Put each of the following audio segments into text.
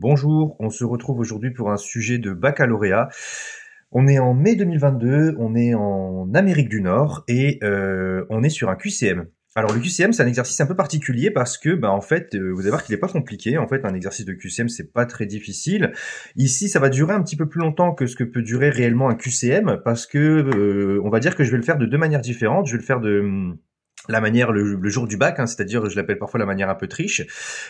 Bonjour, on se retrouve aujourd'hui pour un sujet de baccalauréat. On est en mai 2022, on est en Amérique du Nord et on est sur un QCM. Alors le QCM, c'est un exercice un peu particulier parce que, en fait, vous allez voir qu'il est pas compliqué. En fait, un exercice de QCM, c'est pas très difficile. Ici, ça va durer un petit peu plus longtemps que ce que peut durer réellement un QCM parce que on va dire que je vais le faire de deux manières différentes. Je vais le faire de la manière le jour du bac, c'est-à-dire je l'appelle parfois la manière un peu triche,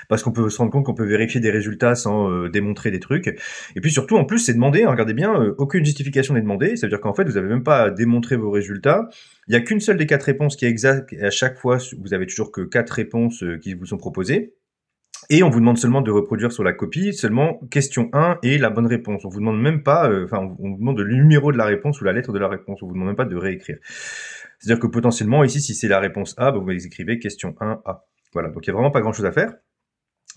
parce qu'on peut se rendre compte qu'on peut vérifier des résultats sans démontrer des trucs. Et puis surtout, en plus, c'est demandé, regardez bien, aucune justification n'est demandée, ça veut dire qu'en fait, vous n'avez même pas à démontrer vos résultats. Il n'y a qu'une seule des quatre réponses qui est exacte, et à chaque fois, vous avez toujours que quatre réponses qui vous sont proposées. Et on vous demande seulement de reproduire sur la copie, seulement question 1 et la bonne réponse. On vous demande même pas, on vous demande le numéro de la réponse ou la lettre de la réponse. On vous demande même pas de réécrire. C'est-à-dire que potentiellement, ici, si c'est la réponse A, vous écrivez question 1 A. Voilà. Donc, il y a vraiment pas grand-chose à faire.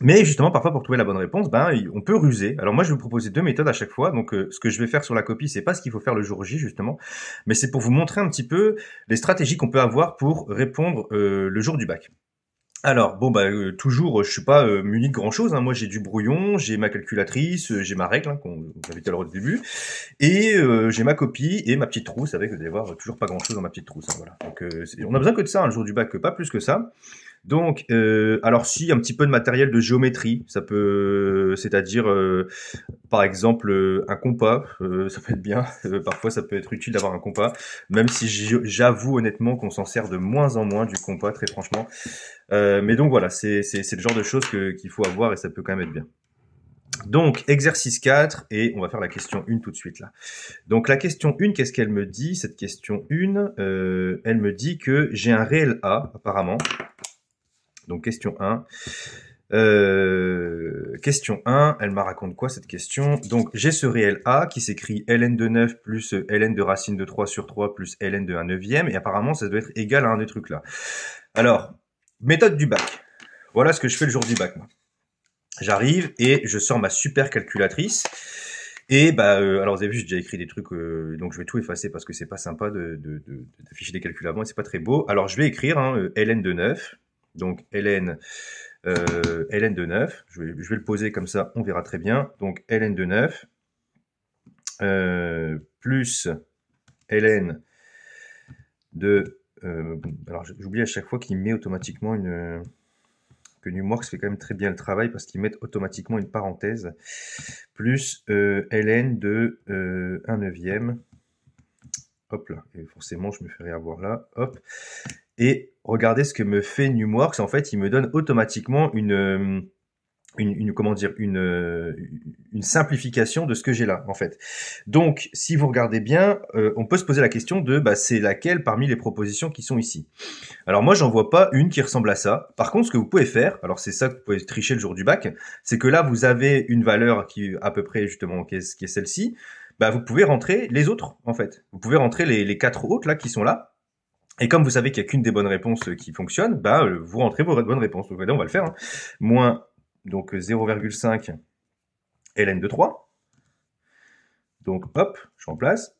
Mais justement, parfois, pour trouver la bonne réponse, on peut ruser. Alors moi, je vais vous proposer deux méthodes à chaque fois. Donc, ce que je vais faire sur la copie, c'est pas ce qu'il faut faire le jour J, justement, mais c'est pour vous montrer un petit peu les stratégies qu'on peut avoir pour répondre le jour du bac. Alors, toujours, je suis pas muni de grand-chose. Moi, j'ai du brouillon, j'ai ma calculatrice, j'ai ma règle, qu'on avait tout à l'heure au début, et j'ai ma copie et ma petite trousse avec, vous allez voir, toujours pas grand-chose dans ma petite trousse. Voilà. Donc, on a besoin que de ça, le jour du bac, pas plus que ça. Donc, alors si un petit peu de matériel de géométrie, ça peut, c'est-à-dire par exemple un compas, ça peut être bien. Parfois, ça peut être utile d'avoir un compas, même si j'avoue honnêtement qu'on s'en sert de moins en moins du compas, très franchement. Mais donc voilà, c'est le genre de choses qu'il faut avoir et ça peut quand même être bien. Donc, exercice 4, et on va faire la question 1 tout de suite là. Donc la question 1, qu'est-ce qu'elle me dit? Cette question 1, elle me dit que j'ai un réel A, apparemment. Donc question 1. Question 1, elle m'a raconte quoi cette question? Donc j'ai ce réel A qui s'écrit ln de 9 plus ln de racine de 3 sur 3 plus ln de 1 neuvième, et apparemment ça doit être égal à un des trucs là. Alors, méthode du bac. Voilà ce que je fais le jour du bac, moi. J'arrive et je sors ma super calculatrice. Et alors vous avez vu, j'ai déjà écrit des trucs, donc je vais tout effacer parce que c'est pas sympa d'afficher des calculs avant et c'est pas très beau. Alors je vais écrire ln de 9, donc ln de 9. Je vais le poser comme ça, on verra très bien. Donc ln de 9 plus ln de alors j'oublie à chaque fois qu'il met automatiquement que Numworks fait quand même très bien le travail parce qu'ils mettent automatiquement une parenthèse, plus ln de 1 neuvième. Hop là, et forcément je me ferai avoir là, hop. Et regardez ce que me fait Numworks, en fait il me donne automatiquement une simplification de ce que j'ai là, en fait. Donc, si vous regardez bien, on peut se poser la question de, c'est laquelle parmi les propositions qui sont ici. Alors moi, j'en vois pas une qui ressemble à ça. Par contre, ce que vous pouvez faire, alors c'est ça que vous pouvez tricher le jour du bac, c'est que là, vous avez une valeur qui à peu près justement qui est celle-ci. Vous pouvez rentrer les autres, en fait. Vous pouvez rentrer les quatre autres là qui sont là. Et comme vous savez qu'il n'y a qu'une des bonnes réponses qui fonctionne, vous rentrez vos bonnes réponses. Donc là, on va le faire. Moins donc 0,5 ln de 3. Donc hop, je remplace.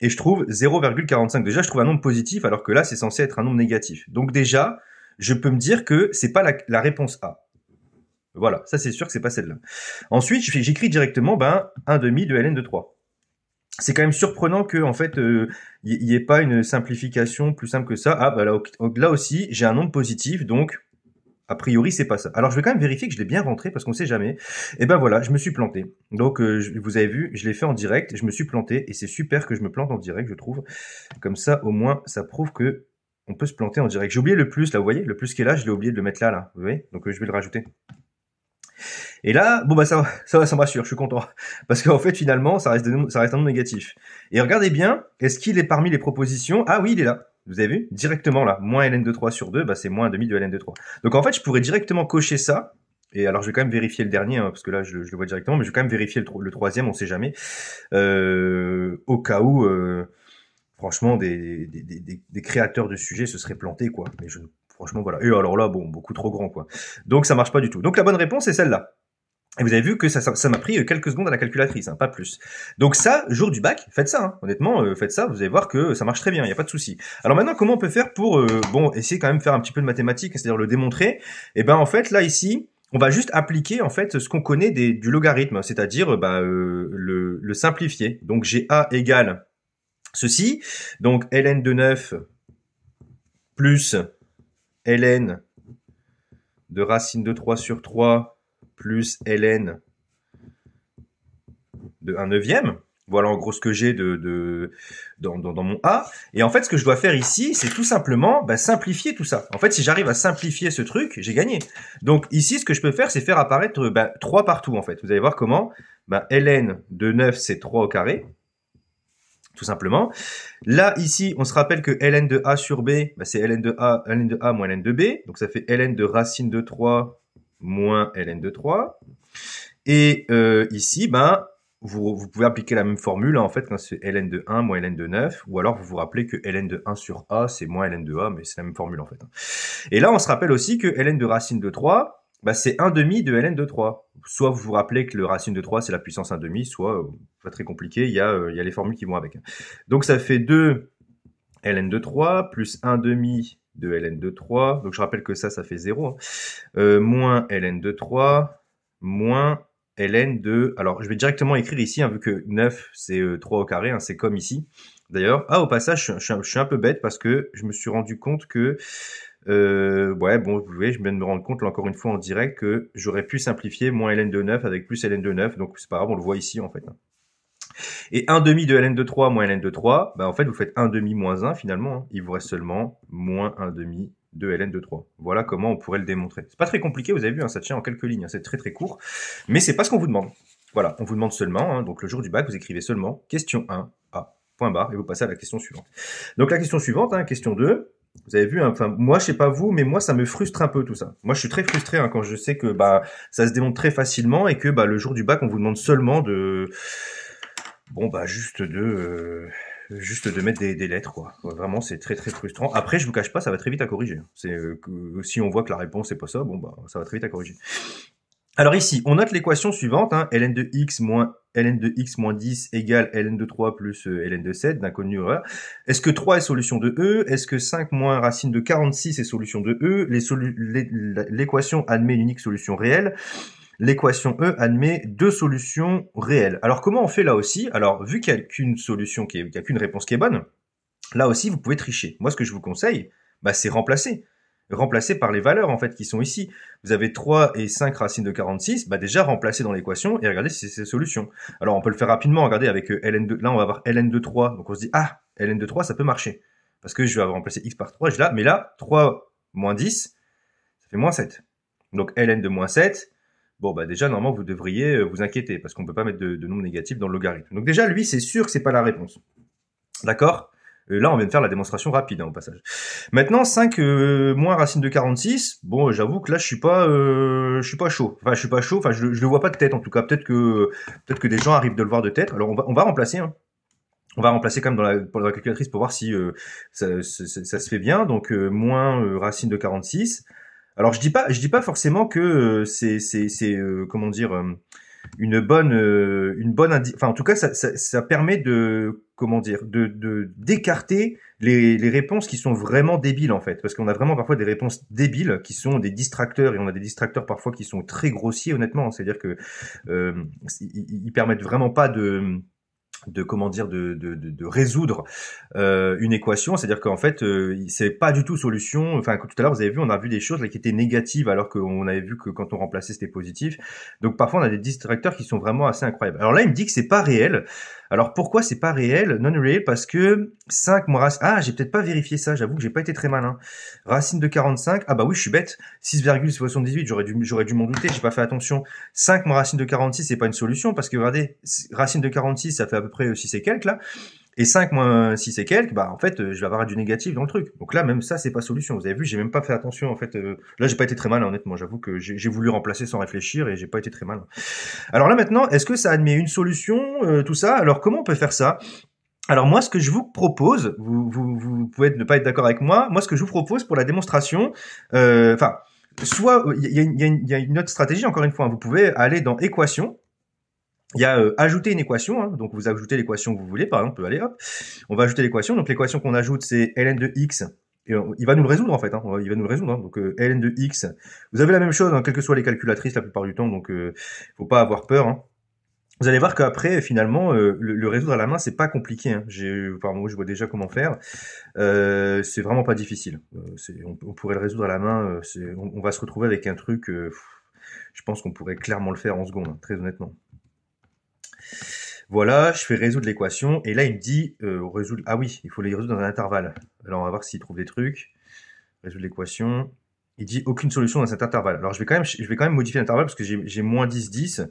Et je trouve 0,45. Déjà, je trouve un nombre positif, alors que là, c'est censé être un nombre négatif. Donc déjà, je peux me dire que c'est pas la réponse A. Voilà, ça c'est sûr que c'est pas celle-là. Ensuite, j'écris directement 1 demi de ln de 3. C'est quand même surprenant que en fait, il n'y ait pas une simplification plus simple que ça. Ah, là aussi, j'ai un nombre positif, donc a priori, c'est pas ça. Alors, je vais quand même vérifier que je l'ai bien rentré parce qu'on sait jamais. Et voilà, je me suis planté. Donc, vous avez vu, je l'ai fait en direct, je me suis planté et c'est super que je me plante en direct, je trouve. Comme ça, au moins, ça prouve que on peut se planter en direct. J'ai oublié le plus, là, vous voyez, le plus qui est là, je l'ai oublié de le mettre là. Vous voyez? Donc, je vais le rajouter. Et là, ça me rassure, je suis content. Parce qu'en fait, finalement, ça reste un nombre négatif. Et regardez bien, est-ce qu'il est parmi les propositions? Ah oui, il est là. Vous avez vu? Directement là. Moins ln de 3 sur 2, c'est moins 1 demi de ln de 3. Donc en fait, je pourrais directement cocher ça. Et alors, je vais quand même vérifier le dernier, parce que là, je le vois directement, mais je vais quand même vérifier le troisième, on sait jamais. Au cas où, franchement, des créateurs de sujets se seraient plantés, quoi. Mais franchement, voilà. Et alors là, beaucoup trop grand, quoi. Donc ça marche pas du tout. Donc la bonne réponse, c'est celle-là. Et vous avez vu que ça m'a pris quelques secondes à la calculatrice, pas plus. Donc ça, jour du bac, faites ça. Honnêtement, faites ça, vous allez voir que ça marche très bien, il n'y a pas de souci. Alors maintenant, comment on peut faire pour essayer quand même faire un petit peu de mathématiques, c'est-à-dire le démontrer? En fait, là, ici, on va juste appliquer en fait ce qu'on connaît du logarithme, c'est-à-dire le simplifier. Donc j'ai a égale ceci, donc ln de 9 plus ln de racine de 3 sur 3 plus ln de 1 neuvième. Voilà en gros ce que j'ai dans mon A. Et en fait, ce que je dois faire ici, c'est tout simplement simplifier tout ça. En fait, si j'arrive à simplifier ce truc, j'ai gagné. Donc ici, ce que je peux faire, c'est faire apparaître 3 partout en fait. Vous allez voir comment. Ln de 9, c'est 3 au carré. Tout simplement. Là, ici, on se rappelle que ln de A sur B, c'est ln de A moins ln de B. Donc ça fait ln de racine de 3 moins ln de 3. Et ici, vous pouvez appliquer la même formule, en fait, quand c'est ln de 1 moins ln de 9, ou alors vous vous rappelez que ln de 1 sur A, c'est moins ln de A, mais c'est la même formule, en fait. Et là, on se rappelle aussi que ln de racine de 3, c'est 1 demi de ln de 3. Soit vous vous rappelez que le racine de 3, c'est la puissance 1 demi, soit, pas très compliqué, il y a les formules qui vont avec. Donc ça fait 2 ln de 3 plus 1 demi de ln de 3, donc je rappelle que ça fait 0, moins ln de 3, moins ln de... Alors, je vais directement écrire ici, vu que 9, c'est 3 au carré, c'est comme ici. D'ailleurs, au passage, je suis un peu bête parce que je me suis rendu compte que... vous voyez, je viens de me rendre compte, là, encore une fois, en direct, que j'aurais pu simplifier moins ln de 9 avec plus ln de 9. Donc, c'est pas grave, on le voit ici, en fait. Et 1 demi de ln de 3 moins ln de 3, en fait, vous faites 1 demi moins 1, finalement. Il vous reste seulement moins 1 demi de ln de 3. Voilà comment on pourrait le démontrer. C'est pas très compliqué, vous avez vu, ça tient en quelques lignes, c'est très très court, mais c'est pas ce qu'on vous demande. Voilà, on vous demande seulement, donc le jour du bac, vous écrivez seulement question 1, A, point barre, et vous passez à la question suivante. Donc la question suivante, question 2, vous avez vu, moi je sais pas vous, mais moi ça me frustre un peu tout ça. Moi je suis très frustré quand je sais que ça se démontre très facilement et que le jour du bac, on vous demande seulement de... juste de mettre des lettres, quoi. Vraiment, c'est très très frustrant. Après, je vous cache pas, ça va très vite à corriger. C'est si on voit que la réponse c'est pas ça, ça va très vite à corriger. Alors ici, on note l'équation suivante, ln de x moins 10 égale ln de 3 plus ln de 7 d'inconnu horaire. Est-ce que 3 est solution de E? Est-ce que 5 moins racine de 46 est solution de E? L'équation admet une unique solution réelle. L'équation E admet 2 solutions réelles. Alors comment on fait là aussi? Alors vu qu'il n'y a qu'une solution qu'il n'y a qu'une réponse qui est bonne, là aussi vous pouvez tricher. Moi ce que je vous conseille, c'est remplacer. Remplacer par les valeurs en fait qui sont ici. Vous avez 3 et 5 racines de 46, déjà remplacer dans l'équation et regardez si c'est la solution. Alors on peut le faire rapidement, regardez avec ln2, là on va avoir ln de 3, donc on se dit ln de 3 ça peut marcher. Parce que je vais avoir remplacé x par 3, mais là 3 moins 10, ça fait moins 7. Donc ln de moins 7, déjà, normalement, vous devriez vous inquiéter parce qu'on ne peut pas mettre de nombre négatif dans le logarithme. Donc déjà, lui, c'est sûr que c'est pas la réponse. D'accord? Là, on vient de faire la démonstration rapide au passage. Maintenant, 5 moins racine de 46. J'avoue que là, je suis pas chaud. Enfin, je suis pas chaud. Enfin, je le vois pas de tête en tout cas. Peut-être que des gens arrivent de le voir de tête. Alors, on va remplacer. On va remplacer quand même dans la calculatrice pour voir si ça se fait bien. Donc moins racine de 46. Alors je dis pas forcément que c'est comment dire une bonne enfin en tout cas ça permet de comment dire de d'écarter les réponses qui sont vraiment débiles en fait, parce qu'on a vraiment parfois des réponses débiles qui sont des distracteurs, et on a des distracteurs parfois qui sont très grossiers honnêtement, c'est-à-dire que ils permettent vraiment pas de résoudre une équation, c'est-à-dire qu'en fait c'est pas du tout solution. Enfin, tout à l'heure vous avez vu, on a vu des choses là qui étaient négatives alors qu'on avait vu que quand on remplaçait c'était positif. Donc parfois on a des distracteurs qui sont vraiment assez incroyables. Alors là il me dit que c'est pas réel. Alors pourquoi c'est pas réel, non réel? Parce que 5 moins j'ai peut-être pas vérifié ça, j'avoue que j'ai pas été très malin. Racine de 45, oui je suis bête, 6,78, j'aurais dû m'en douter, j'ai pas fait attention. 5 moins racine de 46, c'est pas une solution parce que regardez, racine de 46 ça fait à peu près 6 et quelques là, et 5 moins 6 et quelques, en fait je vais avoir du négatif dans le truc. Donc là même ça c'est pas solution. Vous avez vu, j'ai même pas fait attention en fait. Là j'ai pas été très malin honnêtement, j'avoue que j'ai voulu remplacer sans réfléchir et j'ai pas été très malin. Alors là maintenant, est-ce que ça admet une solution tout ça? Alors comment on peut faire ça? Alors moi ce que je vous propose, vous pouvez ne pas être d'accord avec moi, ce que je vous propose pour la démonstration, soit il y a une autre stratégie encore une fois, vous pouvez aller dans équation. Il y a ajouter une équation, donc vous ajoutez l'équation que vous voulez, par exemple, allez hop, on va ajouter l'équation. Donc l'équation qu'on ajoute c'est ln de x Et il va nous le résoudre en fait, hein. Il va nous le résoudre. Hein. Donc ln de x, vous avez la même chose, hein, quelles que soient les calculatrices la plupart du temps, donc faut pas avoir peur. Hein. Vous allez voir qu'après, finalement, le résoudre à la main, c'est pas compliqué. Hein. Enfin, moi, je vois déjà comment faire. C'est vraiment pas difficile. On pourrait le résoudre à la main. On va se retrouver avec un truc. Je pense qu'on pourrait clairement le faire en secondes, hein, très honnêtement. Voilà, je fais résoudre l'équation et là il me dit résoudre. Ah oui, il faut les résoudre dans un intervalle. Alors on va voir s'il trouve des trucs. Résoudre l'équation. Il dit aucune solution dans cet intervalle. Alors je vais quand même modifier l'intervalle parce que j'ai moins 10, 10.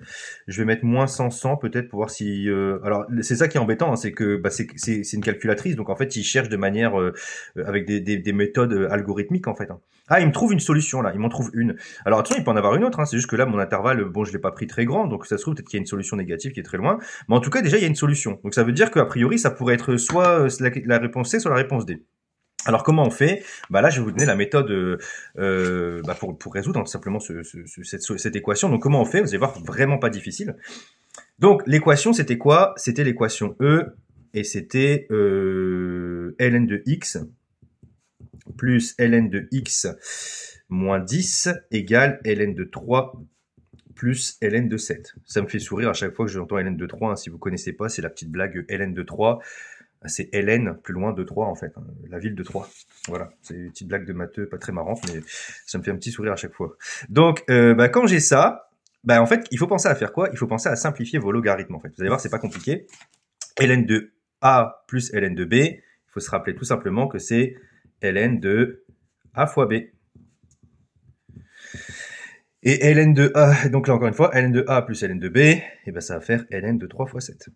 Je vais mettre moins 100, 100 peut-être pour voir si... Alors c'est ça qui est embêtant, hein, c'est que c'est une calculatrice, donc en fait il cherche de manière avec des méthodes algorithmiques en fait. Hein. Ah, il me trouve une solution là, il m'en trouve une. Alors attention, il peut en avoir une autre, hein, c'est juste que là mon intervalle, bon je l'ai pas pris très grand, donc ça se trouve peut-être qu'il y a une solution négative qui est très loin. Mais en tout cas déjà il y a une solution. Donc ça veut dire qu'a priori ça pourrait être soit la réponse C, soit la réponse D. Alors comment on fait? Bah là, je vais vous donner la méthode pour résoudre tout simplement cette équation. Donc comment on fait? Vous allez voir, vraiment pas difficile. Donc l'équation, c'était quoi? C'était l'équation E et c'était ln de x plus ln de x moins 10 égale ln de 3 plus ln de 7. Ça me fait sourire à chaque fois que j'entends ln de 3. Hein. Si vous connaissez pas, c'est la petite blague ln de 3. C'est Hélène, plus loin de Troyes en fait, hein, la ville de Troyes. Voilà, c'est une petite blague de matheux, pas très marrante, mais ça me fait un petit sourire à chaque fois. Donc, quand j'ai ça, en fait, il faut penser à faire quoi? Il faut penser à simplifier vos logarithmes en fait. Vous allez voir, c'est pas compliqué. Ln de A plus Ln de B, il faut se rappeler tout simplement que c'est Ln de A fois B. Et Ln de A, donc là encore une fois, Ln de A plus Ln de B, et ça va faire Ln de 3 fois 7.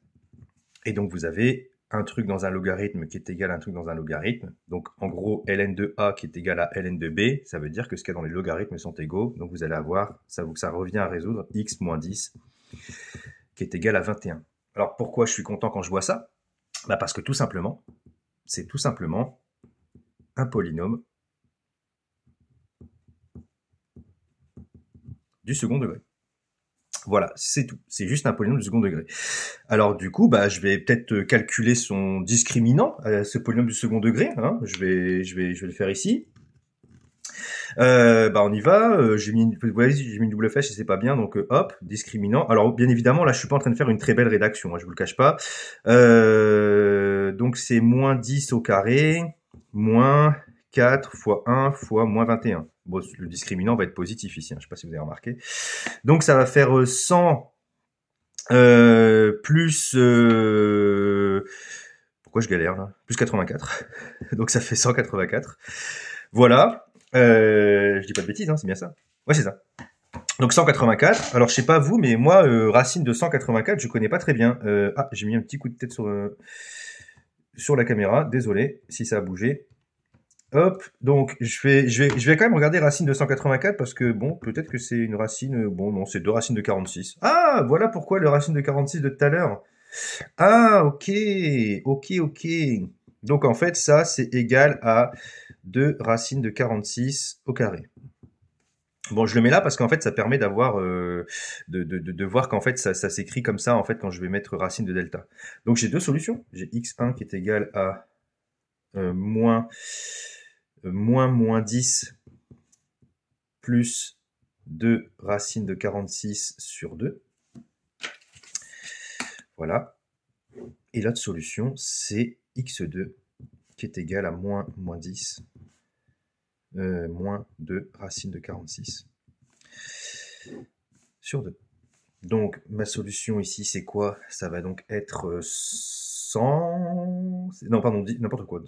Et donc vous avez un truc dans un logarithme qui est égal à un truc dans un logarithme. Donc, en gros, ln de A qui est égal à ln de B, ça veut dire que ce qu'il y a dans les logarithmes sont égaux. Donc, vous allez avoir, ça revient à résoudre x moins 10 qui est égal à 21. Alors, pourquoi je suis content quand je vois ça? Parce que tout simplement, c'est tout simplement un polynôme du second degré. Voilà, c'est tout. C'est juste un polynôme du second degré. Alors du coup, je vais peut-être calculer son discriminant, ce polynôme du second degré. Hein. Je vais le faire ici. On y va. J'ai mis une double flèche et c'est pas bien, donc hop, discriminant. Alors bien évidemment, là, je suis pas en train de faire une très belle rédaction. Hein, je vous le cache pas. Donc c'est moins 10 au carré, moins 4 fois 1 fois moins 21. Bon, le discriminant va être positif ici, hein, je sais pas si vous avez remarqué. Donc ça va faire 100 plus... pourquoi je galère là? Plus 84. Donc ça fait 184. Voilà. Je dis pas de bêtises, hein, c'est bien ça. Ouais, c'est ça. Donc 184. Alors je sais pas vous, mais moi, racine de 184, je connais pas très bien. Ah, j'ai mis un petit coup de tête sur la caméra. Désolé si ça a bougé. Hop, donc je vais quand même regarder racine de 184 parce que bon, peut-être que c'est une racine, bon non, c'est deux racines de 46. Ah, voilà pourquoi le racine de 46 de tout à l'heure. Ah, ok. Donc en fait, ça c'est égal à 2 racines de 46 au carré. Bon, je le mets là parce qu'en fait, ça permet d'avoir de voir qu'en fait, ça s'écrit comme ça en fait quand je vais mettre racine de delta. Donc j'ai deux solutions. J'ai x1 qui est égal à moins 10 plus 2 racine de 46 sur 2. Voilà. Et l'autre solution, c'est x2 qui est égal à moins 10 moins 2 racine de 46 sur 2. Donc ma solution ici, c'est quoi? Ça va donc être 100... Non, pardon, n'importe quoi.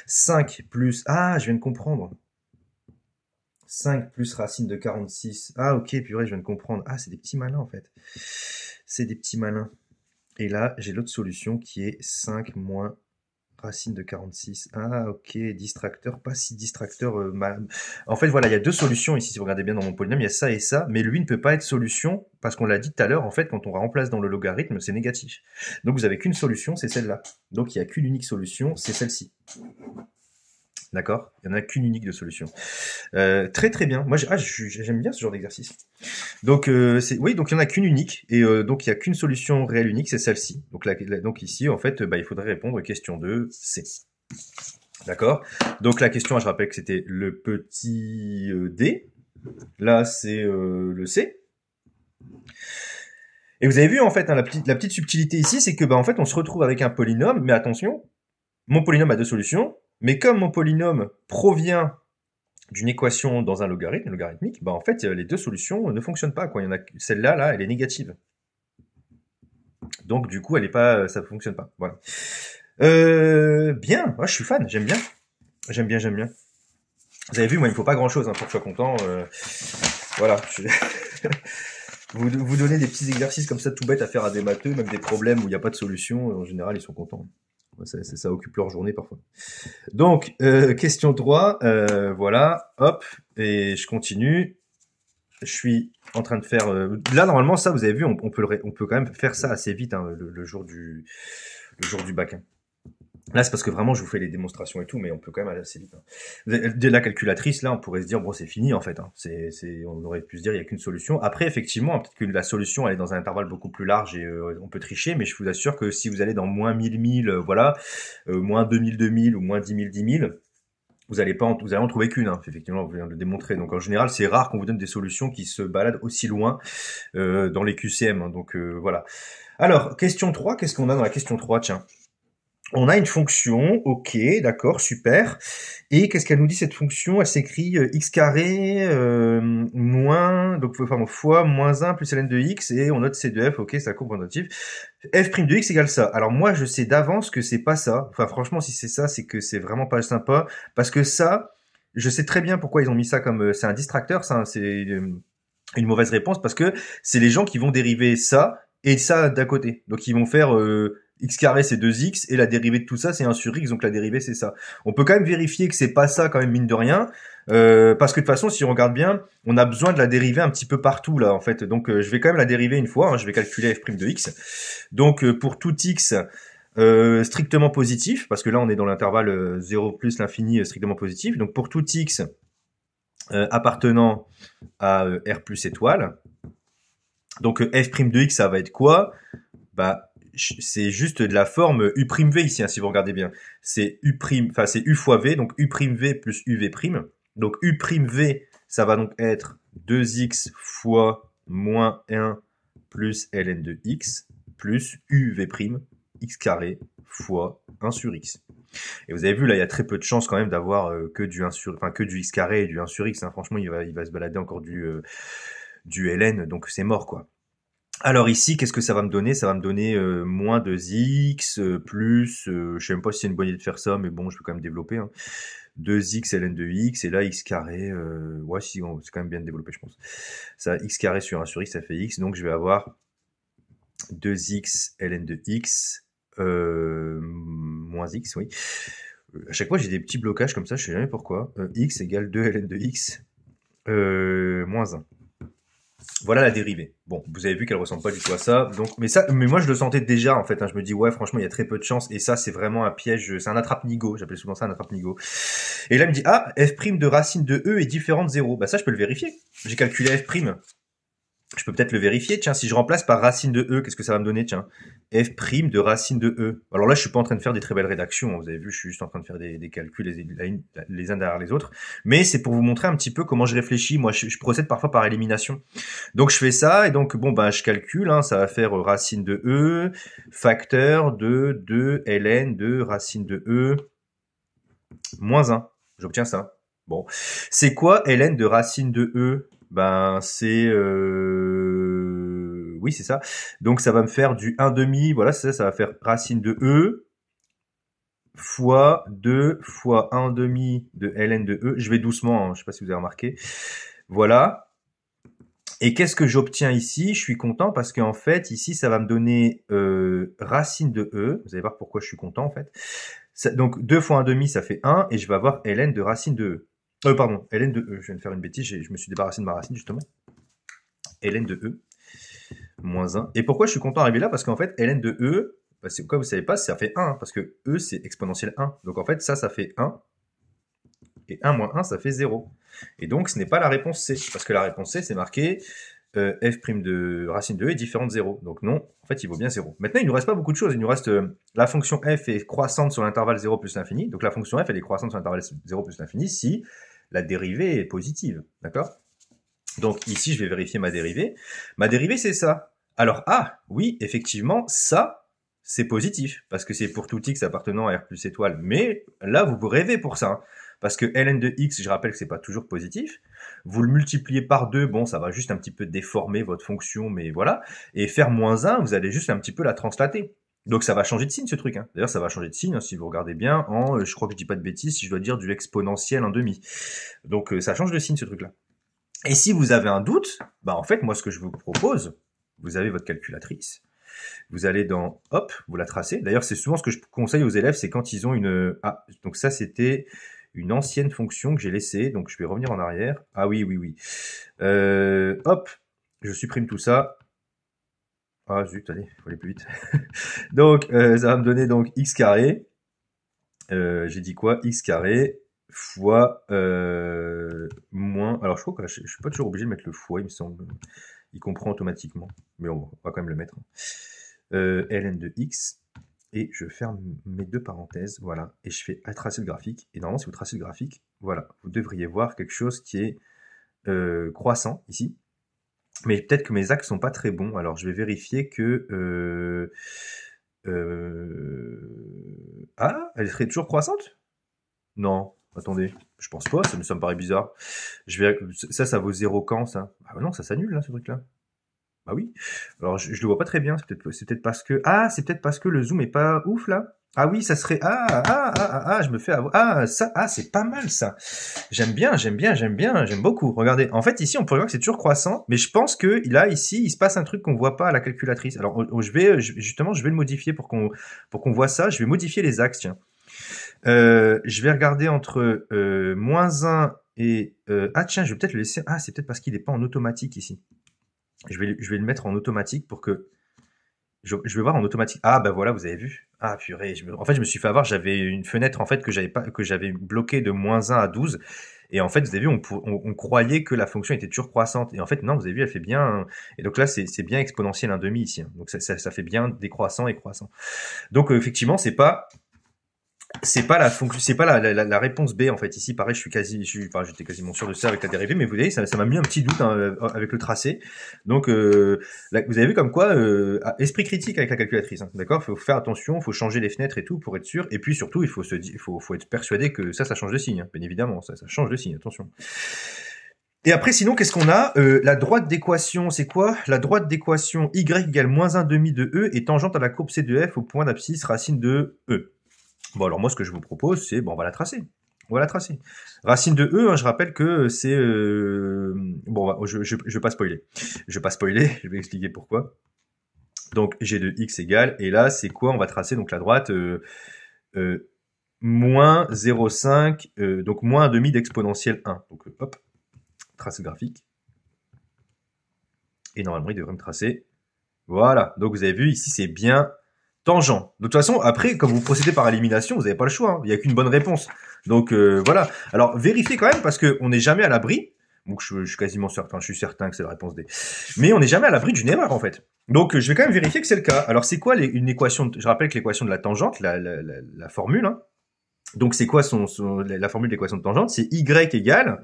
5 plus... Ah, je viens de comprendre. 5 plus racine de 46. Ah, ok, purée, je viens de comprendre. Ah, c'est des petits malins, en fait. C'est des petits malins. Et là, j'ai l'autre solution qui est 5 moins racine de 46. Ah, ok, distracteur, pas si distracteur. En fait, voilà, il y a deux solutions ici, si vous regardez bien dans mon polynôme, il y a ça et ça, mais lui ne peut pas être solution, parce qu'on l'a dit tout à l'heure, en fait, quand on remplace dans le logarithme, c'est négatif. Donc, vous avez qu'une solution, c'est celle-là. Donc, il n'y a qu'une unique solution, c'est celle-ci. D'accord? Il n'y en a qu'une unique de solution. Très très bien. Moi, j'aime bien ce genre d'exercice. Donc, oui, donc il n'y en a qu'une unique. Et donc, il n'y a qu'une solution réelle unique, c'est celle-ci. Donc, donc ici, en fait, il faudrait répondre question 2, C. D'accord? Donc la question, je rappelle que c'était le petit D. Là, c'est le C. Et vous avez vu, en fait, hein, la petite subtilité ici, c'est que, bah, en fait, on se retrouve avec un polynôme, mais attention, mon polynôme a deux solutions, mais comme mon polynôme provient d'une équation dans un logarithme logarithmique, bah, en fait, les deux solutions ne fonctionnent pas, quoi. Il y en a celle-là, là, elle est négative. Donc, du coup, elle est pas, ça fonctionne pas. Voilà. Bien. Ouais, je suis fan. J'aime bien. J'aime bien, j'aime bien. Vous avez vu, moi, il me faut pas grand-chose hein, pour que je sois content. Voilà. Vous donnez des petits exercices comme ça tout bêtes à faire à des matheux, même des problèmes où il n'y a pas de solution. En général, ils sont contents. Ça occupe leur journée parfois. Donc, question 3. Voilà. Hop. Et je continue. Je suis en train de faire... là, normalement, ça, vous avez vu, on peut quand même faire ça assez vite hein, le jour du bac. Hein. Là, c'est parce que vraiment, je vous fais les démonstrations et tout, mais on peut quand même aller assez vite. Hein. Dès la calculatrice, là, on pourrait se dire, bon, c'est fini, en fait. Hein. On aurait pu se dire, il n'y a qu'une solution. Après, effectivement, peut-être que la solution, elle est dans un intervalle beaucoup plus large et on peut tricher, mais je vous assure que si vous allez dans moins 1000, voilà, moins 2000 ou moins 10 000, vous allez en trouver qu'une, hein. Effectivement, vous venez de le démontrer. Donc, en général, c'est rare qu'on vous donne des solutions qui se baladent aussi loin dans les QCM. Hein. Donc, voilà. Alors, question 3, qu'est-ce qu'on a dans la question 3? Tiens. On a une fonction, ok, d'accord, super. Et qu'est-ce qu'elle nous dit cette fonction? Elle s'écrit x carré moins, donc pardon, fois moins 1 plus ln de x, et on note c de f, ok, c'est la courbe quantitative. F' de x égale ça. Alors moi, je sais d'avance que c'est pas ça. Enfin, franchement, si c'est ça, c'est que c'est vraiment pas sympa. Parce que ça, je sais très bien pourquoi ils ont mis ça comme... c'est un distracteur, ça, hein, c'est une mauvaise réponse, parce que c'est les gens qui vont dériver ça et ça d'à côté. Donc ils vont faire... x carré c'est 2x et la dérivée de tout ça c'est 1 sur x, donc la dérivée c'est ça. On peut quand même vérifier que c'est pas ça quand même mine de rien, parce que de toute façon si on regarde bien, on a besoin de la dériver un petit peu partout là en fait. Donc je vais quand même la dériver une fois, hein, je vais calculer f' de x. Donc pour tout x strictement positif, parce que là on est dans l'intervalle 0 plus l'infini strictement positif, donc pour tout x appartenant à r plus étoile, donc f' de x ça va être quoi? Bah c'est juste de la forme u'v ici, hein, si vous regardez bien. C'est c'est u fois v, donc u'v plus uv'. Donc u'v, ça va donc être 2x fois moins 1 plus ln de x plus uv', x carré fois 1 sur x. Et vous avez vu, là, il y a très peu de chances quand même d'avoir que du x carré et du 1 sur x. Hein. Franchement, il va se balader encore du ln, donc c'est mort, quoi. Alors ici, qu'est-ce que ça va me donner? Ça va me donner moins 2x, plus, je sais même pas si c'est une bonne idée de faire ça, mais bon, je peux quand même développer. Hein. 2x ln de x, et là, x carré, ouais, si, bon, c'est quand même bien développé, je pense. Ça, x carré sur 1 sur x, ça fait x, donc je vais avoir 2x ln de x, moins x, oui. À chaque fois, j'ai des petits blocages comme ça, je sais jamais pourquoi. X égale 2 ln de x, moins 1. Voilà la dérivée. Bon, vous avez vu qu'elle ressemble pas du tout à ça. Donc, mais moi je le sentais déjà en fait. Hein. Je me dis ouais, franchement, il y a très peu de chance. Et ça, c'est vraiment un piège. C'est un attrape-nigo. J'appelais souvent ça un attrape-nigo. Et là, il me dit ah, f' de racine de e est différente de 0. Bah ça, je peux le vérifier. J'ai calculé f'. Je peux peut-être le vérifier. Tiens, si je remplace par racine de e, qu'est-ce que ça va me donner? Tiens, f' de racine de e. Alors là, je suis pas en train de faire des très belles rédactions. Vous avez vu, je suis juste en train de faire des calculs les uns derrière les autres. Mais c'est pour vous montrer un petit peu comment je réfléchis. Moi, je procède parfois par élimination. Donc je fais ça et donc bon bah je calcule. Hein, ça va faire racine de e facteur de 2 ln de racine de e moins 1. J'obtiens ça. Bon, c'est quoi ln de racine de e? Ben c'est oui c'est ça. Donc ça va me faire du 1 demi. Voilà c'est ça. Ça va faire racine de e fois 2 fois 1 demi de ln de e. Je vais doucement. Hein, je sais pas si vous avez remarqué. Voilà. Et qu'est-ce que j'obtiens ici? Je suis content parce qu'en fait ici ça va me donner racine de e. Vous allez voir pourquoi je suis content en fait. Ça, donc 2 fois 1 demi ça fait 1 et je vais avoir ln de racine de e. Pardon, ln de e, je viens de faire une bêtise, je me suis débarrassé de ma racine justement. ln de e, moins 1. Et pourquoi je suis content d'arriver là? Parce qu'en fait, ln de e, bah c'est quoi vous savez pas, ça fait 1, parce que e c'est exponentielle 1. Donc en fait, ça fait 1, et 1 moins 1, ça fait 0. Et donc ce n'est pas la réponse C, parce que la réponse C, c'est marqué f' de racine de e est différent de 0. Donc non, en fait, il vaut bien 0. Maintenant, il ne nous reste pas beaucoup de choses. Il nous reste la fonction f est croissante sur l'intervalle 0 plus l'infini. Donc la fonction f, elle est croissante sur l'intervalle 0 plus l'infini si la dérivée est positive. D'accord? Donc ici, je vais vérifier ma dérivée. Ma dérivée, c'est ça. Alors, ah, oui, effectivement, ça, c'est positif, parce que c'est pour tout x appartenant à R plus étoile. Mais là, vous rêvez pour ça, hein, parce que ln de x, je rappelle que c'est pas toujours positif. Vous le multipliez par 2, bon, ça va juste un petit peu déformer votre fonction, mais voilà. Et faire moins 1, vous allez juste un petit peu la translater. Donc ça va changer de signe, ce truc. Hein. D'ailleurs, ça va changer de signe, hein, si vous regardez bien, en, je crois que je dis pas de bêtises, si je dois dire du exponentiel en demi. Donc ça change de signe, ce truc-là. Et si vous avez un doute, bah en fait, moi, ce que je vous propose, vous avez votre calculatrice. Vous allez dans, hop, vous la tracez. D'ailleurs, c'est souvent ce que je conseille aux élèves, c'est quand ils ont une... Ah, donc ça, c'était une ancienne fonction que j'ai laissée. Donc, je vais revenir en arrière. Ah oui, oui, oui. Hop, je supprime tout ça. Ah zut, allez, il faut aller plus vite. Donc, ça va me donner donc x carré. J'ai dit quoi? X carré fois moins... Alors, je crois que je suis pas toujours obligé de mettre le fois, il me semble. Il comprend automatiquement. Mais on va quand même le mettre. ln de x, et je ferme mes deux parenthèses, voilà, et je fais tracer le graphique, et normalement si vous tracez le graphique, voilà, vous devriez voir quelque chose qui est croissant ici, mais peut-être que mes axes sont pas très bons, alors je vais vérifier que ah, elle serait toujours croissante? Non, attendez, je pense pas, ça me paraît bizarre. Ça vaut 0 quand, ça? Ah non, ça s'annule, là, ce truc-là. Ah oui. Alors je le vois pas très bien. C'est peut-être parce que c'est peut-être parce que le zoom est pas ouf là. Ah oui, ça serait je me fais avoir. C'est pas mal ça. J'aime bien, j'aime beaucoup. Regardez, en fait ici on pourrait voir que c'est toujours croissant, mais je pense que là ici il se passe un truc qu'on voit pas à la calculatrice. Alors je vais le modifier pour qu'on voit ça. Je vais modifier les axes. Tiens. Je vais regarder entre moins 1 et tiens, je vais peut-être le laisser. Ah, c'est peut-être parce qu'il est pas en automatique ici. Je vais le mettre en automatique pour que... Je vais voir en automatique. Ah, bah voilà, vous avez vu. Ah, purée. En fait, je me suis fait avoir. J'avais une fenêtre, en fait, que j'avais bloquée de moins 1 à 12. Et en fait, vous avez vu, on croyait que la fonction était toujours croissante. Et en fait, non, vous avez vu, elle fait bien... Et donc là, c'est bien exponentiel 1,5 ici. Hein. Donc ça fait bien décroissant et croissant. Donc, effectivement, c'est pas la fonction, c'est pas la réponse B en fait. Ici, pareil, j'étais quasiment sûr de ça avec la dérivée, mais vous voyez, ça m'a mis un petit doute avec le tracé. Donc, là, vous avez vu comme quoi, esprit critique avec la calculatrice, hein, d'accord. Faut faire attention, faut changer les fenêtres et tout pour être sûr. Et puis surtout, il faut faut être persuadé que ça change de signe. Hein, bien évidemment, ça change de signe. Attention. Et après, sinon, qu'est-ce qu'on a? La droite d'équation, c'est quoi? La droite d'équation y égale moins 1,5 de e est tangente à la courbe C de f au point d'abscisse racine de e. Bon, alors moi, ce que je vous propose, c'est, on va la tracer. On va la tracer. Racine de E, hein, je rappelle que c'est... Bon, je vais pas spoiler. Je vais pas spoiler, je vais expliquer pourquoi. Donc, g de x égale, et là, c'est quoi? On va tracer donc la droite moins 0,5, donc moins 1,5 d'exponentielle 1. Donc, hop, trace graphique. Et normalement, il devrait me tracer. Voilà, donc vous avez vu, ici, c'est bien... tangent. De toute façon, après, quand vous procédez par élimination, vous n'avez pas le choix. Hein. Il n'y a qu'une bonne réponse. Donc voilà. Alors vérifiez quand même parce qu'on n'est jamais à l'abri. Donc je suis quasiment certain, je suis certain que c'est la réponse D. Mais on n'est jamais à l'abri d'une erreur en fait. Donc je vais quand même vérifier que c'est le cas. Alors c'est quoi une équation? Je rappelle que l'équation de la tangente, la formule. Hein. Donc c'est quoi la formule de l'équation de tangente? C'est y égale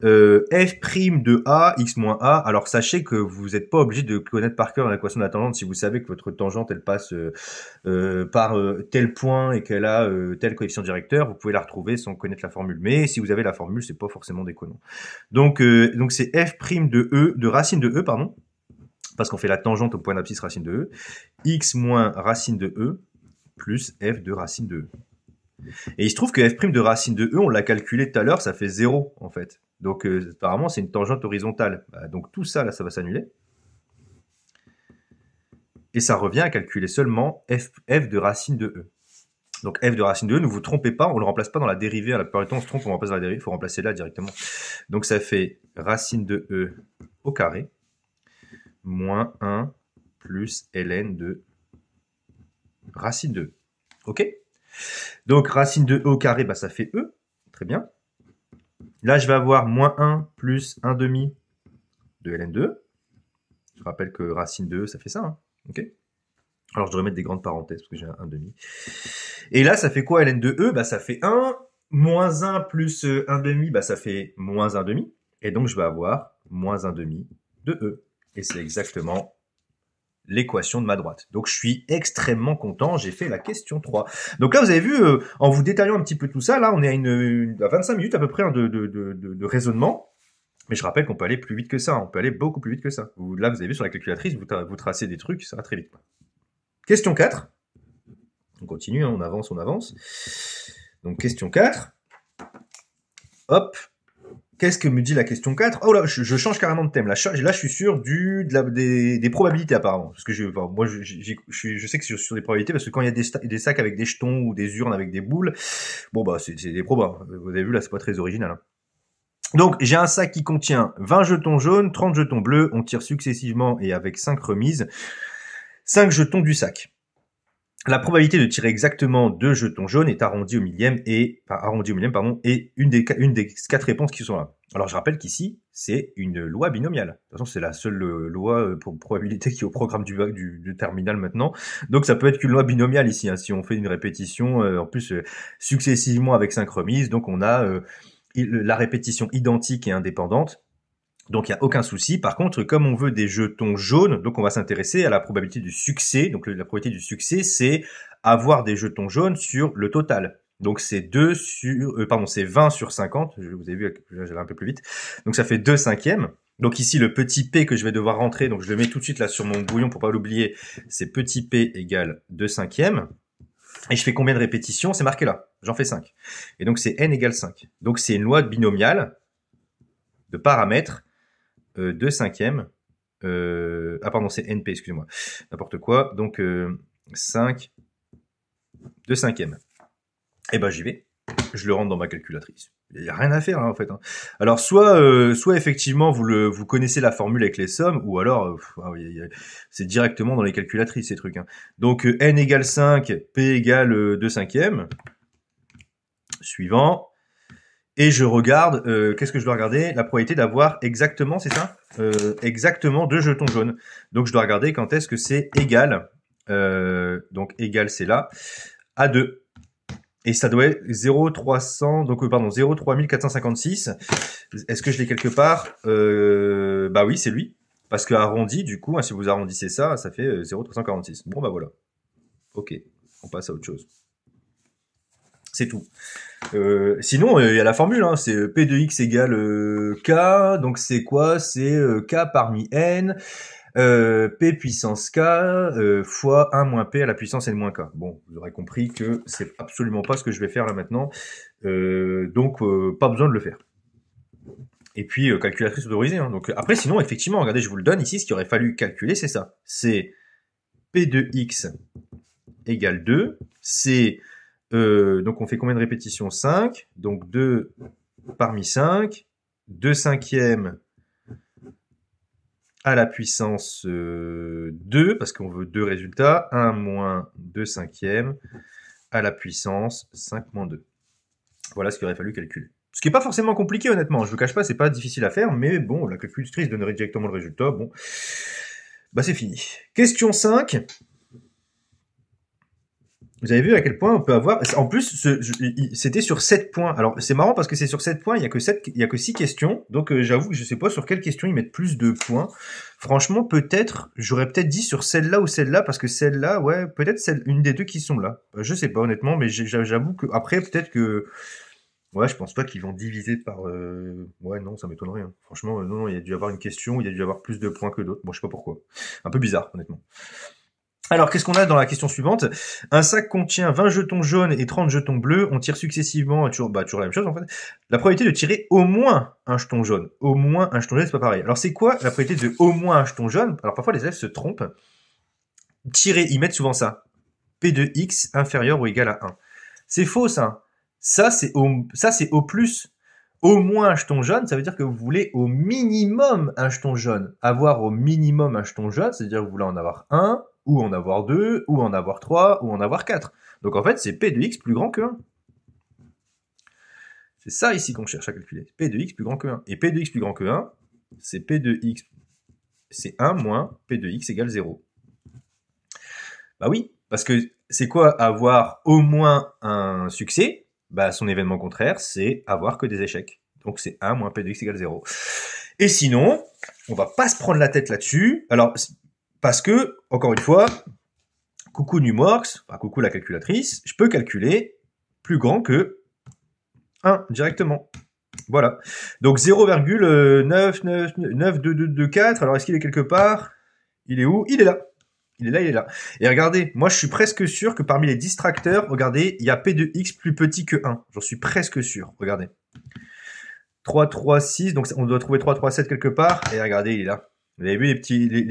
f' de a, x moins a. Alors sachez que vous n'êtes pas obligé de connaître par cœur l'équation de la tangente si vous savez que votre tangente elle passe par tel point et qu'elle a tel coefficient directeur, vous pouvez la retrouver sans connaître la formule. Mais si vous avez la formule, c'est pas forcément déconnant. Donc c'est f' de e, de racine de e, pardon, parce qu'on fait la tangente au point d'abscisse racine de e, x moins racine de e plus f de racine de e. Et il se trouve que f' de racine de e, on l'a calculé tout à l'heure, ça fait 0 en fait. Donc apparemment c'est une tangente horizontale. Donc tout ça là, ça va s'annuler. Et ça revient à calculer seulement f de racine de e. Donc f de racine de e, ne vous trompez pas, on ne le remplace pas dans la dérivée. À la plupart du temps on se trompe, on remplace dans la dérivée, il faut remplacer là directement. Donc ça fait racine de e au carré moins 1 plus ln de racine de e. Ok? Donc, racine de e au carré, bah, ça fait e. Très bien. Là, je vais avoir moins 1 plus 1,5 de ln de e. Je rappelle que racine de E, ça fait ça. Hein. Ok. Alors, je devrais mettre des grandes parenthèses parce que j'ai un 1,5. Et là, ça fait quoi, ln de E? Bah, ça fait 1. Moins 1 plus 1,5, bah, ça fait moins 1,5. Et donc, je vais avoir moins 1,5 de E. Et c'est exactement l'équation de ma droite. Donc, je suis extrêmement content. J'ai fait la question 3. Donc là, vous avez vu, en vous détaillant un petit peu tout ça, là, on est à 25 minutes à peu près hein, de raisonnement. Mais je rappelle qu'on peut aller plus vite que ça. On peut aller beaucoup plus vite que ça. Là, vous avez vu sur la calculatrice, vous tracez des trucs, ça va très vite. Question 4. On continue, hein, on avance. Donc, question 4. Hop. Qu'est-ce que me dit la question 4? Oh là, je change carrément de thème. Là, je suis sur des probabilités apparemment. Parce que moi, je sais que je suis sur des probabilités parce que quand il y a des sacs avec des jetons ou des urnes avec des boules, bon bah c'est des probas. Vous avez vu là, c'est pas très original. Hein. Donc, j'ai un sac qui contient 20 jetons jaunes, 30 jetons bleus. On tire successivement et avec 5 remises 5 jetons du sac. La probabilité de tirer exactement 2 jetons jaunes est arrondie au millième et une des 4 réponses qui sont là. Alors je rappelle qu'ici, c'est une loi binomiale. De toute façon, c'est la seule loi pour probabilité qui est au programme du terminal maintenant. Donc ça peut être qu'une loi binomiale ici, hein, si on fait une répétition, en plus successivement avec 5 remises. Donc on a la répétition identique et indépendante. Donc il n'y a aucun souci. Par contre, comme on veut des jetons jaunes, donc on va s'intéresser à la probabilité du succès. Donc la probabilité du succès, c'est avoir des jetons jaunes sur le total. Donc c'est c'est 20 sur 50. Vous avez vu, j'allais un peu plus vite. Donc ça fait 2 cinquièmes. Donc ici, le petit p que je vais devoir rentrer, donc je le mets tout de suite là sur mon brouillon pour pas l'oublier, c'est petit p égale 2 cinquièmes. Et je fais combien de répétitions? C'est marqué là. J'en fais 5. Et donc c'est n égale 5. Donc c'est une loi binomiale de paramètres. 2 cinquièmes. Pardon, c'est NP, excusez-moi. N'importe quoi. Donc, 5, 2 cinquièmes. Et ben, j'y vais. Je le rentre dans ma calculatrice. Il n'y a rien à faire, hein, en fait. Hein. Alors, soit effectivement, vous connaissez la formule avec les sommes, ou alors, c'est directement dans les calculatrices, ces trucs. Hein. Donc, N égale 5, P égale 2 cinquièmes. Suivant. Et je regarde, qu'est-ce que je dois regarder? La probabilité d'avoir exactement, c'est ça? Exactement 2 jetons jaunes. Donc je dois regarder quand est-ce que c'est égal. Donc égal, c'est là, à 2. Et ça doit être 0,300, donc 0,3456. Est-ce que je l'ai quelque part? Bah oui, c'est lui. Parce que arrondi, du coup, hein, si vous arrondissez ça, ça fait 0,346. Bon bah voilà. Ok, on passe à autre chose. C'est tout. Sinon, il y a la formule, hein, c'est P de X égale K, donc c'est quoi? C'est K parmi N, P puissance K, fois 1 moins P à la puissance N moins K. Bon, vous aurez compris que c'est absolument pas ce que je vais faire là maintenant, donc pas besoin de le faire. Et puis, calculatrice autorisée. Hein, donc après, sinon, effectivement, regardez, je vous le donne ici, ce qu'il aurait fallu calculer, c'est ça. C'est P de X égale 2, c'est... donc on fait combien de répétitions? 5. Donc 2 parmi 5. 2 cinquièmes à la puissance 2, parce qu'on veut 2 résultats. 1 moins 2 cinquièmes à la puissance 5 moins 2. Voilà ce qu'il aurait fallu calculer. Ce qui n'est pas forcément compliqué, honnêtement. Je ne vous cache pas, c'est pas difficile à faire, mais bon, la calculatrice donnerait directement le résultat. Bon, bah c'est fini. Question 5. Vous avez vu à quel point on peut avoir... En plus, c'était sur 7 points. Alors, c'est marrant parce que c'est sur 7 points, il y a que 6 questions. Donc, j'avoue que je sais pas sur quelle question ils mettent plus de points. Franchement, j'aurais peut-être dit sur celle-là ou celle-là, parce que celle-là, ouais, peut-être une des deux qui sont là. Je sais pas, honnêtement, mais j'avoue que après, peut-être que... Ouais, je pense pas qu'ils vont diviser par... Ouais, non, ça m'étonnerait. Hein. Franchement, non, il y a dû y avoir une question où il y a dû y avoir plus de points que d'autres. Bon, je sais pas pourquoi. Un peu bizarre, honnêtement. Alors, qu'est-ce qu'on a dans la question suivante? Un sac contient 20 jetons jaunes et 30 jetons bleus. On tire successivement, toujours la même chose en fait. La probabilité de tirer au moins un jeton jaune. Au moins un jeton jaune, c'est pas pareil. Alors, c'est quoi la probabilité de au moins un jeton jaune? Alors, parfois, les élèves se trompent. Tirer, ils mettent souvent ça. P de X inférieur ou égal à 1. C'est faux, ça. Ça, c'est au plus. Au moins un jeton jaune, ça veut dire que vous voulez au minimum un jeton jaune. Avoir au minimum un jeton jaune, c'est-à-dire que vous voulez en avoir un, ou en avoir 2, ou en avoir 3, ou en avoir 4. Donc en fait, c'est P de X plus grand que 1. C'est ça ici qu'on cherche à calculer. P de X plus grand que 1. Et P de X plus grand que 1, c'est P de X c'est 1 moins P de X égale 0. Bah oui, parce que c'est quoi avoir au moins un succès? Bah son événement contraire, c'est avoir que des échecs. Donc c'est 1 moins P de X égale 0. Et sinon, on va pas se prendre la tête là-dessus. Alors, parce que, encore une fois, coucou Numworks, enfin coucou la calculatrice, je peux calculer plus grand que 1 directement. Voilà. Donc 0,99224. Alors est-ce qu'il est quelque part? Il est où? Il est là. Il est là, il est là. Et regardez, moi je suis presque sûr que parmi les distracteurs, regardez, il y a P de X plus petit que 1. J'en suis presque sûr. Regardez. 3, 3, 6. Donc on doit trouver 3, 3, 7 quelque part. Et regardez, il est là. Vous avez vu les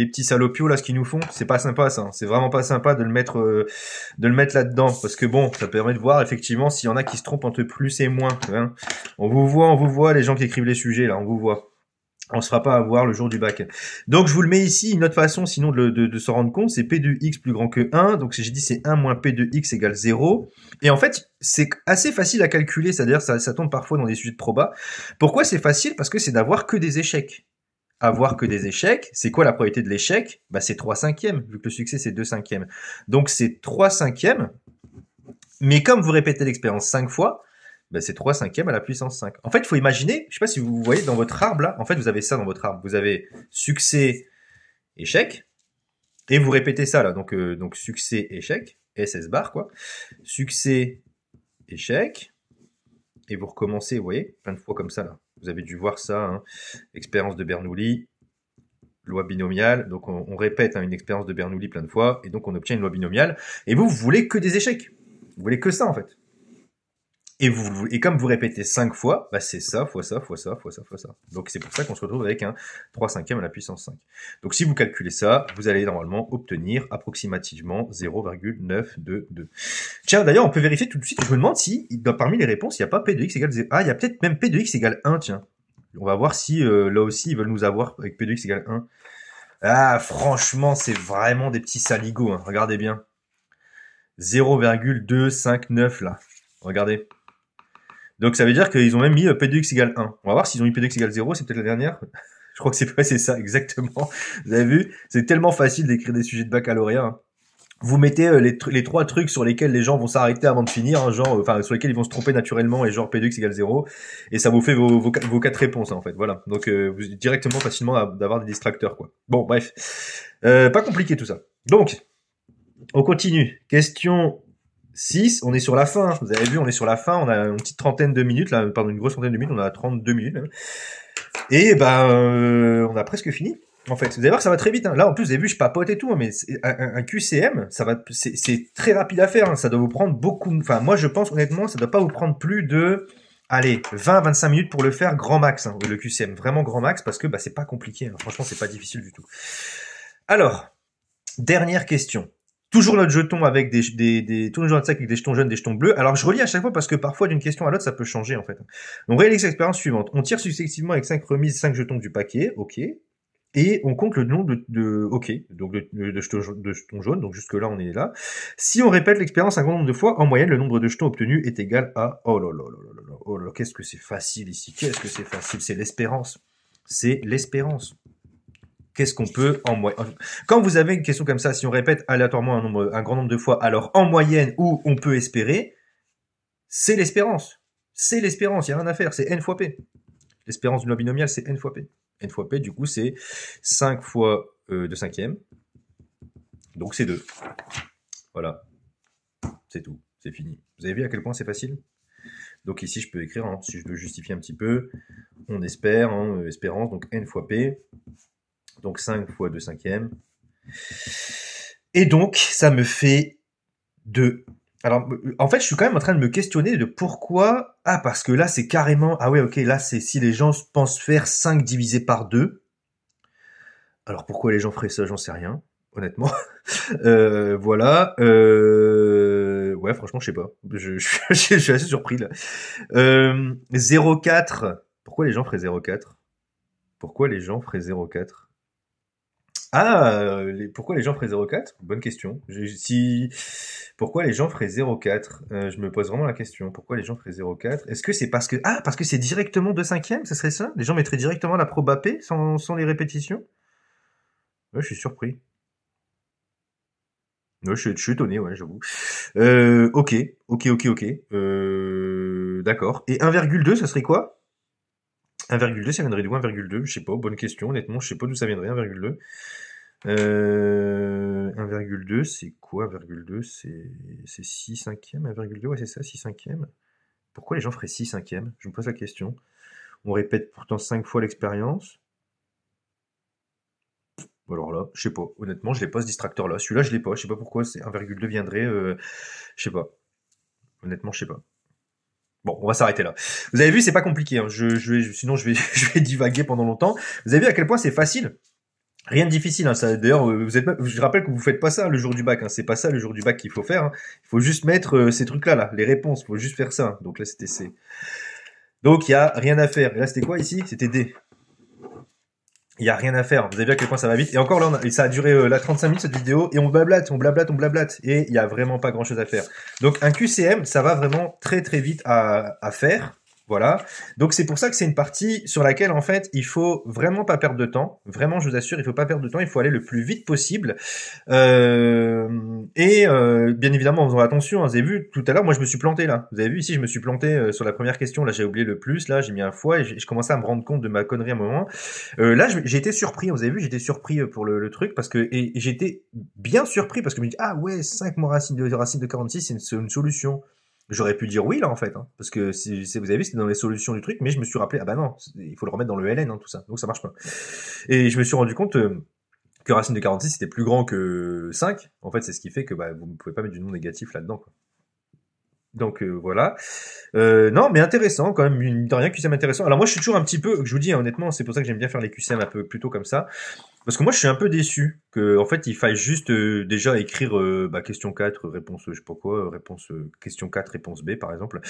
petits salopios là, ce qu'ils nous font? C'est pas sympa ça. C'est vraiment pas sympa de le mettre là-dedans, parce que bon, ça permet de voir effectivement s'il y en a qui se trompent entre plus et moins. Hein. On vous voit, les gens qui écrivent les sujets là, on vous voit. On se fera pas avoir le jour du bac. Donc je vous le mets ici, une autre façon sinon de se rendre compte, c'est P de X plus grand que 1. Donc j'ai dit c'est 1 moins P de X égale 0. Et en fait, c'est assez facile à calculer, c'est-à-dire ça tombe parfois dans des sujets de proba. Pourquoi c'est facile? Parce que c'est d'avoir que des échecs. Avoir que des échecs, c'est quoi la probabilité de l'échec? Bah c'est 3/5, vu que le succès c'est 2/5. Donc c'est 3/5, mais comme vous répétez l'expérience 5 fois, bah c'est 3/5 à la puissance 5. En fait, il faut imaginer, je sais pas si vous voyez dans votre arbre là, en fait vous avez ça dans votre arbre. Vous avez succès, échec, et vous répétez ça là. Donc succès, échec, SS bar quoi. Succès, échec, et vous recommencez, vous voyez, plein de fois comme ça là. Vous avez dû voir ça, hein. Expérience de Bernoulli, loi binomiale. Donc on répète une expérience de Bernoulli plein de fois, et donc on obtient une loi binomiale. Et vous voulez que des échecs. Vous voulez que ça en fait. Et comme vous répétez 5 fois, bah c'est ça, fois ça, fois ça, fois ça, fois ça. Donc c'est pour ça qu'on se retrouve avec un 3/5 à la puissance 5. Donc si vous calculez ça, vous allez normalement obtenir approximativement 0,922. Tiens, d'ailleurs, on peut vérifier tout de suite. Je me demande si, parmi les réponses, il n'y a pas P de X égale 0. Ah, il y a peut-être même P de X égale 1, tiens. On va voir si là aussi ils veulent nous avoir avec P de X égale 1. Ah, franchement, c'est vraiment des petits saligots, hein. Regardez bien. 0,259 là. Regardez. Donc ça veut dire qu'ils ont même mis P de X égale 1. On va voir s'ils ont mis P de X égale 0, c'est peut-être la dernière. Je crois que c'est ça, exactement. Vous avez vu? C'est tellement facile d'écrire des sujets de baccalauréat. Hein. Vous mettez les 3 trucs sur lesquels les gens vont s'arrêter avant de finir, hein, genre, enfin, sur lesquels ils vont se tromper naturellement, et genre P de X égale 0, et ça vous fait vos 4 réponses, hein, en fait, voilà. Donc, vous directement, facilement, d'avoir des distracteurs, quoi. Bon, bref. Pas compliqué, tout ça. Donc, on continue. Question 6, on est sur la fin, vous avez vu, on est sur la fin, on a une petite trentaine de minutes, là, pardon, une grosse trentaine de minutes, on a 32 minutes, même. Et on a presque fini. En fait, vous allez voir, ça va très vite. Hein. Là, en plus, vous avez vu, je papote et tout, hein, mais un QCM, c'est très rapide à faire. Hein. Ça doit vous prendre beaucoup. Enfin, moi, je pense honnêtement, ça doit pas vous prendre plus de, allez, 20-25 minutes pour le faire, grand max. Hein, le QCM, vraiment grand max, parce que c'est pas compliqué. Hein. Franchement, c'est pas difficile du tout. Alors, dernière question. Toujours notre jeton avec toujours notre sac avec des jetons jaunes, des jetons bleus. Alors, je relis à chaque fois parce que parfois, d'une question à l'autre, ça peut changer, en fait. On réalise l'expérience suivante. On tire successivement avec 5 remises 5 jetons du paquet. OK. Et on compte le nombre OK, donc de jetons jaunes, donc jusque-là, on est là. Si on répète l'expérience un grand nombre de fois, en moyenne, le nombre de jetons obtenus est égal à... Oh là là là là là, oh là, qu'est-ce que c'est facile ici, qu'est-ce que c'est facile, c'est l'espérance. C'est l'espérance. Qu'est-ce qu'on peut en moyenne... Quand vous avez une question comme ça, si on répète aléatoirement un grand nombre de fois, alors en moyenne, où on peut espérer, c'est l'espérance. C'est l'espérance, il n'y a rien à faire, c'est n fois p. L'espérance d'une loi binomiale, c'est n fois p. N fois p, du coup, c'est 5 fois 2/5. Donc, c'est 2. Voilà. C'est tout. C'est fini. Vous avez vu à quel point c'est facile? Donc, ici, je peux écrire, hein, si je veux justifier un petit peu, on espère, hein, espérance, donc n fois p. Donc, 5 fois 2/5. Et donc, ça me fait 2. Alors, en fait, je suis quand même en train de me questionner de pourquoi... Ah, parce que là, c'est carrément... Ah ouais, ok, là, c'est si les gens pensent faire 5 divisé par 2. Alors, pourquoi les gens feraient ça, j'en sais rien, honnêtement. Voilà. Ouais, franchement, je sais pas. Je suis assez surpris, là. 0,4. Pourquoi les gens feraient 0,4? Pourquoi les gens feraient 0,4? Ah, pourquoi les gens feraient 0,4? Bonne question. Pourquoi les gens feraient 0,4? Je me pose vraiment la question. Pourquoi les gens feraient 0,4? Est-ce que c'est parce que... Ah, parce que c'est directement 2/5? Ce serait ça? Les gens mettraient directement la proba P sans les répétitions? Ouais, je suis surpris. Ouais, je suis étonné, ouais, j'avoue. Ok, ok. D'accord. Et 1,2, ça serait quoi? 1,2, ça viendrait d'où 1,2? Je sais pas, bonne question, honnêtement, je sais pas d'où ça viendrait, 1,2. 1,2, c'est quoi 1,2? C'est 6 cinquièmes, 1,2, ouais, c'est ça, 6 cinquièmes. Pourquoi les gens feraient 6 cinquièmes? Je me pose la question. On répète pourtant 5 fois l'expérience. Alors là, je sais pas. Honnêtement, je l'ai pas ce distracteur-là. Celui-là, je l'ai pas. Je sais pas pourquoi c'est 1,2 viendrait. Je sais pas. Honnêtement, je sais pas. Bon, on va s'arrêter là. Vous avez vu, c'est pas compliqué. Hein. Sinon, je vais, je vais divaguer pendant longtemps. Vous avez vu à quel point c'est facile. Rien de difficile. Hein. D'ailleurs, je rappelle que vous faites pas ça le jour du bac. Hein. C'est pas ça le jour du bac qu'il faut faire. Hein. Il faut juste mettre ces trucs-là, là, les réponses. Il faut juste faire ça. Donc là, c'était C. Donc il y a rien à faire. Et là, c'était quoi ici? C'était D. Il y a rien à faire. Vous avez vu à quel point ça va vite. Et encore là, et ça a duré là 35 minutes cette vidéo. Et on blablate. Et il y a vraiment pas grand chose à faire. Donc un QCM, ça va vraiment très très vite à faire. Voilà. Donc c'est pour ça que c'est une partie sur laquelle en fait il faut vraiment pas perdre de temps. Vraiment, je vous assure, il faut pas perdre de temps. Il faut aller le plus vite possible. Bien évidemment, en faisant attention. Hein, vous avez vu tout à l'heure, moi je me suis planté là. Vous avez vu ici, je me suis planté sur la première question. Là, j'ai oublié le plus. Là, j'ai mis un fois et je commençais à me rendre compte de ma connerie à un moment. Là, j'ai été surpris. Vous avez vu, j'étais surpris pour le truc parce que et j'étais bien surpris parce que je me dis ah ouais, 5 mots racine de 46, c'est une solution. J'aurais pu dire oui là en fait, hein, parce que vous avez vu c'était dans les solutions du truc, mais je me suis rappelé ah bah non, il faut le remettre dans le ln hein, tout ça, donc ça marche pas. Et je me suis rendu compte que racine de 46 c'était plus grand que 5. En fait, c'est ce qui fait que bah, vous ne pouvez pas mettre du nom négatif là-dedans. Quoi. Donc voilà. Non, mais intéressant quand même, mine de rien, QCM intéressant. Alors moi, je suis toujours un petit peu, je vous dis hein, honnêtement, c'est pour ça que j'aime bien faire les QCM un peu plutôt comme ça, parce que moi, je suis un peu déçu que, en fait, il faille juste déjà écrire bah, question 4, réponse, je sais pas quoi, réponse question 4, réponse B, par exemple,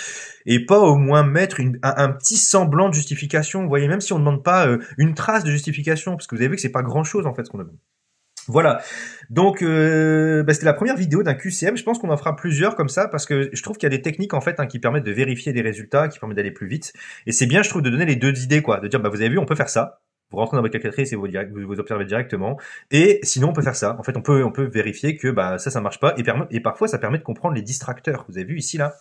et pas au moins mettre un petit semblant de justification. Vous voyez, même si on ne demande pas une trace de justification, parce que vous avez vu que c'est pas grand-chose en fait ce qu'on demande. Voilà. Donc, bah, c'était la première vidéo d'un QCM. Je pense qu'on en fera plusieurs comme ça parce que je trouve qu'il y a des techniques en fait hein, qui permettent de vérifier des résultats, qui permettent d'aller plus vite. Et c'est bien, je trouve, de donner les deux idées, quoi. De dire, bah, vous avez vu, on peut faire ça. Vous rentrez dans votre calculatrice et vous observez directement. Et sinon, on peut faire ça. En fait, on peut vérifier que bah ça marche pas. Et parfois, ça permet de comprendre les distracteurs. Vous avez vu ici là.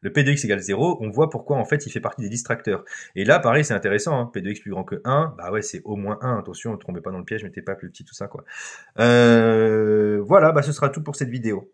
Le P de x égale 0, on voit pourquoi en fait il fait partie des distracteurs. Et là, pareil, c'est intéressant, hein. P de x plus grand que 1, bah ouais, c'est au moins 1, attention, ne tombez pas dans le piège, mettez pas plus petit, tout ça, quoi. Voilà, bah ce sera tout pour cette vidéo.